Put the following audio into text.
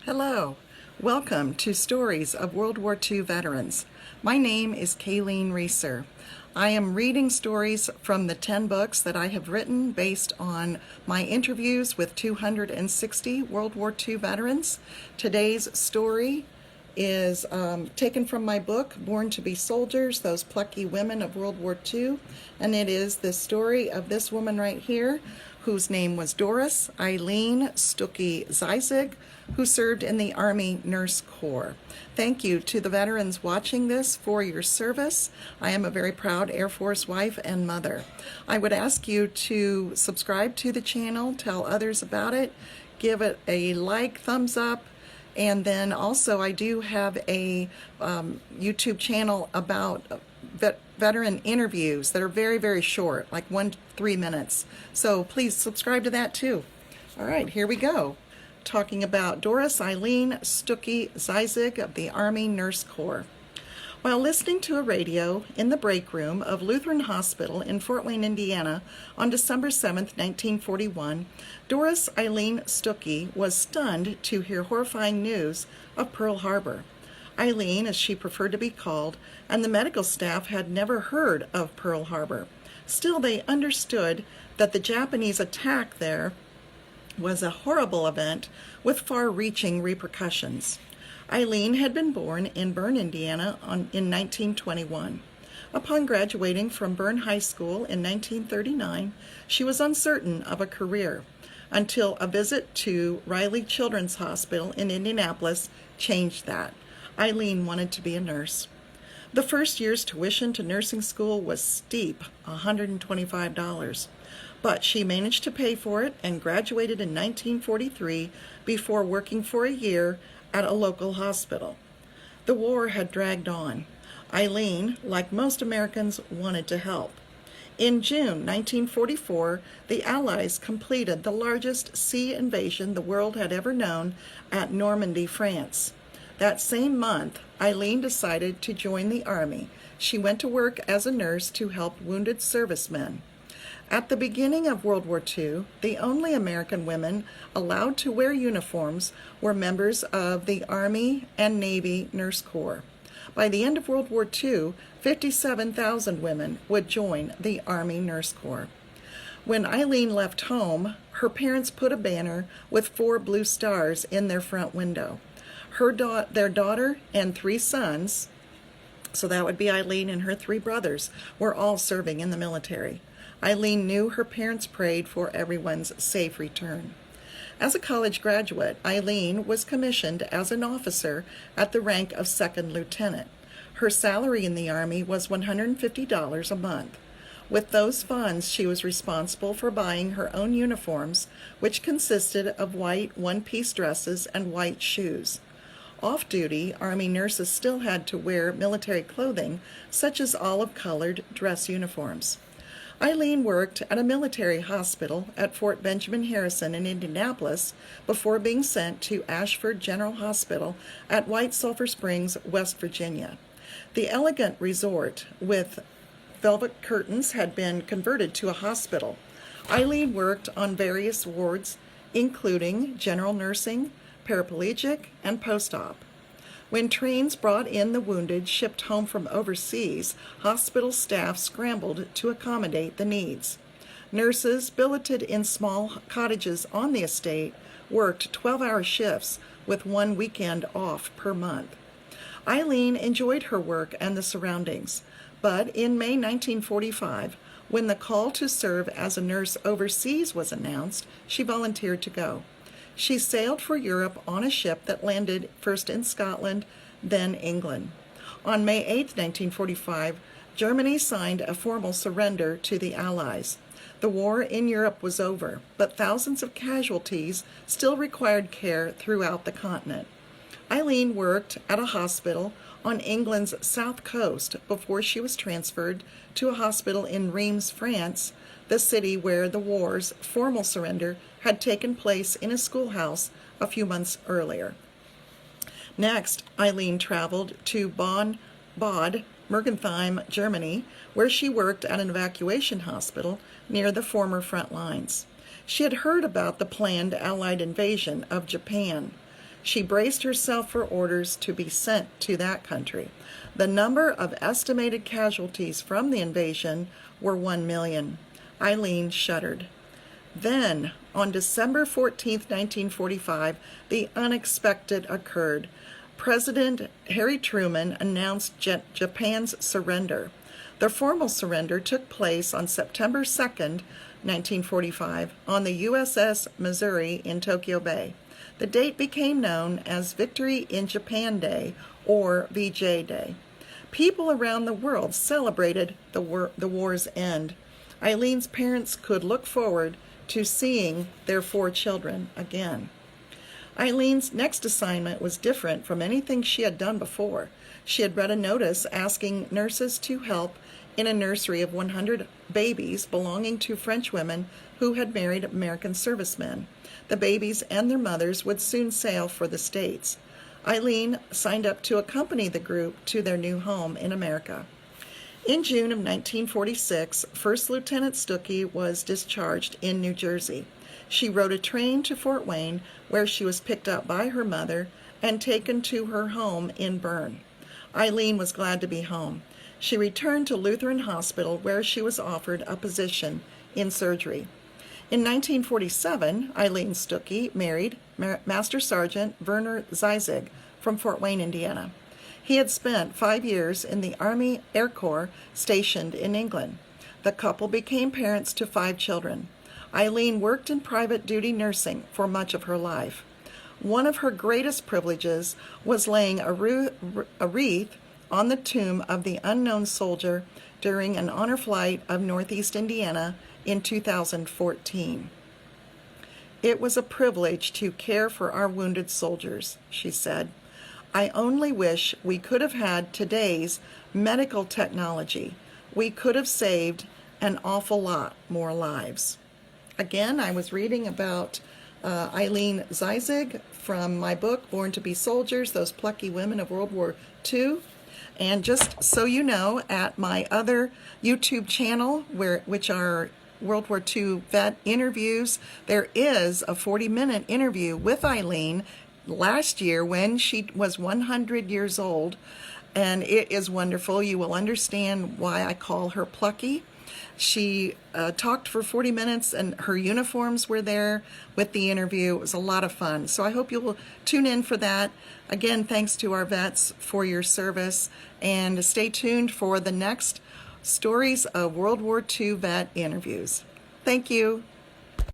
Hello, welcome to Stories of World War II Veterans. My name is Kayleen Reusser. I am reading stories from the 10 books that I have written based on my interviews with 260 World War II veterans. Today's story is taken from my book, Born to be Soldiers, Those Plucky Women of World War II, and it is the story of this woman right here, whose name was Doris Eileen Stuckey Zeissig, who served in the Army Nurse Corps. Thank you to the veterans watching this for your service. I am a very proud Air Force wife and mother. I would ask you to subscribe to the channel, tell others about it, give it a like, thumbs up, and then also I do have a YouTube channel about veteran interviews that are very, very short, like 1-3 minutes. So please subscribe to that too. All right, here we go. Talking about Doris Eileen Stuckey Zeissig of the Army Nurse Corps. While listening to a radio in the break room of Lutheran Hospital in Fort Wayne, Indiana on December 7, 1941, Doris Eileen Stuckey was stunned to hear horrifying news of Pearl Harbor. Eileen, as she preferred to be called, and the medical staff had never heard of Pearl Harbor. Still, they understood that the Japanese attack there was a horrible event with far-reaching repercussions. Eileen had been born in Bern, Indiana in 1921. Upon graduating from Bern High School in 1939, she was uncertain of a career until a visit to Riley Children's Hospital in Indianapolis changed that. Eileen wanted to be a nurse. The first year's tuition to nursing school was steep, $125, but she managed to pay for it and graduated in 1943 before working for a year at a local hospital. The war had dragged on. Eileen, like most Americans, wanted to help. In June 1944, the Allies completed the largest sea invasion the world had ever known at Normandy, France. That same month, Eileen decided to join the Army. She went to work as a nurse to help wounded servicemen. At the beginning of World War II, the only American women allowed to wear uniforms were members of the Army and Navy Nurse Corps. By the end of World War II, 57,000 women would join the Army Nurse Corps. When Eileen left home, her parents put a banner with 4 blue stars in their front window. Their daughter and 3 sons, so that would be Eileen and her 3 brothers, were all serving in the military. Eileen knew her parents prayed for everyone's safe return. As a college graduate, Eileen was commissioned as an officer at the rank of 2nd lieutenant. Her salary in the Army was $150 a month. With those funds, she was responsible for buying her own uniforms, which consisted of white one-piece dresses and white shoes. Off-duty, Army nurses still had to wear military clothing, such as olive-colored dress uniforms. Eileen worked at a military hospital at Fort Benjamin Harrison in Indianapolis before being sent to Ashford General Hospital at White Sulphur Springs, West Virginia. The elegant resort with velvet curtains had been converted to a hospital. Eileen worked on various wards, including general nursing, paraplegic, and post-op. When trains brought in the wounded shipped home from overseas, hospital staff scrambled to accommodate the needs. Nurses, billeted in small cottages on the estate, worked 12-hour shifts with 1 weekend off per month. Eileen enjoyed her work and the surroundings, but in May 1945, when the call to serve as a nurse overseas was announced, she volunteered to go. She sailed for Europe on a ship that landed first in Scotland, then England. On May 8, 1945, Germany signed a formal surrender to the Allies. The war in Europe was over, but thousands of casualties still required care throughout the continent. Eileen worked at a hospital on England's south coast before she was transferred to a hospital in Reims, France, the city where the war's formal surrender had taken place in a schoolhouse a few months earlier. Next, Eileen traveled to Bad Mergentheim, Germany, where she worked at an evacuation hospital near the former front lines. She had heard about the planned Allied invasion of Japan. She braced herself for orders to be sent to that country. The number of estimated casualties from the invasion were 1 million. Eileen shuddered. Then, on December 14, 1945, the unexpected occurred. President Harry Truman announced Japan's surrender. The formal surrender took place on September 2nd, 1945, on the USS Missouri in Tokyo Bay. The date became known as Victory in Japan Day, or VJ Day. People around the world celebrated the war's end. Eileen's parents could look forward to seeing their 4 children again. Eileen's next assignment was different from anything she had done before. She had read a notice asking nurses to help in a nursery of 100 babies belonging to French women who had married American servicemen. The babies and their mothers would soon sail for the States. Eileen signed up to accompany the group to their new home in America. In June of 1946, First Lieutenant Stuckey was discharged in New Jersey. She rode a train to Fort Wayne, where she was picked up by her mother and taken to her home in Bern. Eileen was glad to be home. She returned to Lutheran Hospital, where she was offered a position in surgery. In 1947, Eileen Stuckey married Master Sergeant Werner Zeissig from Fort Wayne, Indiana. He had spent 5 years in the Army Air Corps stationed in England. The couple became parents to 5 children. Eileen worked in private duty nursing for much of her life. One of her greatest privileges was laying a wreath on the tomb of the unknown soldier during an honor flight of Northeast Indiana in 2014. "It was a privilege to care for our wounded soldiers," she said. "I only wish we could have had today's medical technology. We could have saved an awful lot more lives." Again, I was reading about Eileen Zeissig from my book, Born to be Soldiers, Those Plucky Women of World War II. And just so you know, at my other YouTube channel, which are World War II vet interviews, there is a 40-minute interview with Eileen last year when she was 100 years old, and it is wonderful. You will understand why I call her Plucky. She talked for 40 minutes, and her uniforms were there with the interview. It was a lot of fun. So I hope you will tune in for that. Again, thanks to our vets for your service, and stay tuned for the next Stories of World War II Vet interviews. Thank you.